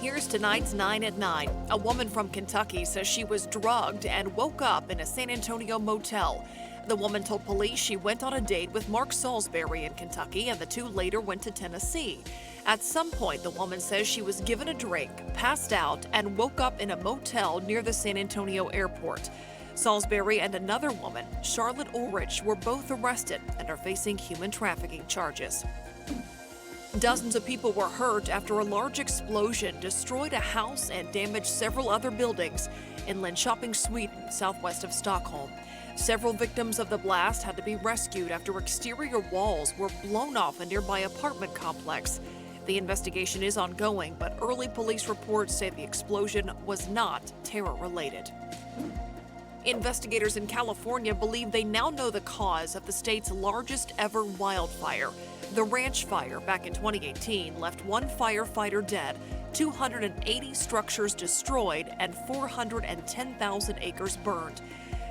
Here's tonight's 9 at 9. A woman from Kentucky says she was drugged and woke up in a San Antonio motel. The woman told police she went on a date with Mark Salisbury in Kentucky, and the two later went to Tennessee. At some point, the woman says she was given a drink, passed out, and woke up in a motel near the San Antonio airport. Salisbury and another woman, Charlotte Ulrich, were both arrested and are facing human trafficking charges. Dozens of people were hurt after a large explosion destroyed a house and damaged several other buildings in Linköping, Sweden, southwest of Stockholm. Several victims of the blast had to be rescued after exterior walls were blown off a nearby apartment complex. The investigation is ongoing, but early police reports say the explosion was not terror-related. Investigators in California believe they now know the cause of the state's largest ever wildfire. The Ranch Fire back in 2018 left one firefighter dead, 280 structures destroyed, and 410,000 acres burned.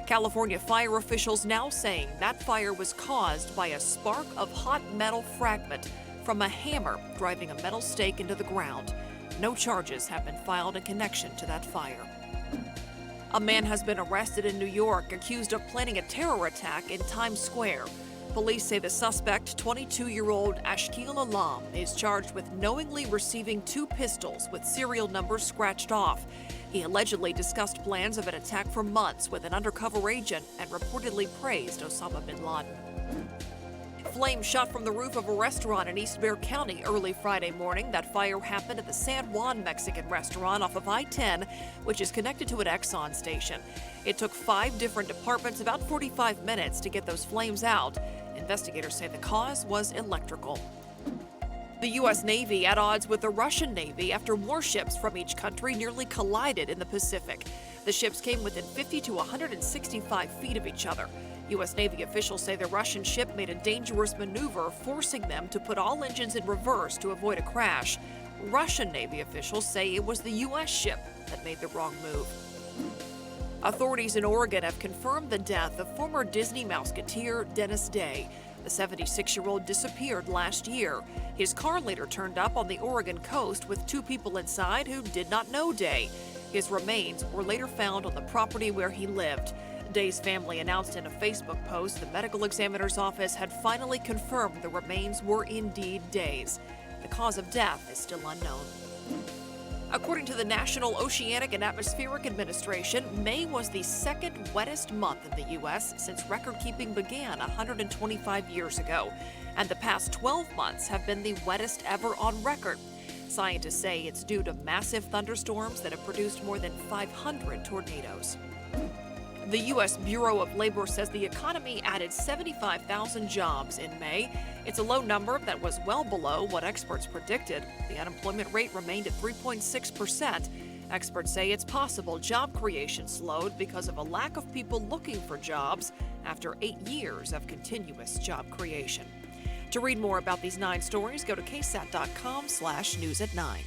California fire officials now saying that fire was caused by a spark of hot metal fragment from a hammer driving a metal stake into the ground. No charges have been filed in connection to that fire. A man has been arrested in New York accused of planning a terror attack in Times Square. Police say the suspect, 22-year-old Ashkil Alam, is charged with knowingly receiving two pistols with serial numbers scratched off. He allegedly discussed plans of an attack for months with an undercover agent and reportedly praised Osama bin Laden. Flames shot from the roof of a restaurant in East Bexar County early Friday morning. That fire happened at the San Juan Mexican restaurant off of I-10, which is connected to an Exxon station. It took 5 different departments about 45 minutes to get those flames out. Investigators say the cause was electrical. The U.S. Navy at odds with the Russian Navy after warships from each country nearly collided in the Pacific. The ships came within 50 to 165 feet of each other. U.S. Navy officials say the Russian ship made a dangerous maneuver, forcing them to put all engines in reverse to avoid a crash. Russian Navy officials say it was the U.S. ship that made the wrong move. Authorities in Oregon have confirmed the death of former Disney Mouseketeer Dennis Day. The 76-year-old disappeared last year. His car later turned up on the Oregon coast with 2 people inside who did not know Day. His remains were later found on the property where he lived. Day's family announced in a Facebook post the medical examiner's office had finally confirmed the remains were indeed Day's. The cause of death is still unknown. According to the National Oceanic and Atmospheric Administration, May was the second wettest month in the U.S. since record-keeping began 125 years ago, and the past 12 months have been the wettest ever on record. Scientists say it's due to massive thunderstorms that have produced more than 500 tornadoes. The U.S. Bureau of Labor says the economy added 75,000 jobs in May. It's a low number that was well below what experts predicted. The unemployment rate remained at 3.6%. Experts say it's possible job creation slowed because of a lack of people looking for jobs after 8 years of continuous job creation. To read more about these 9 stories, go to ksat.com/news at 9.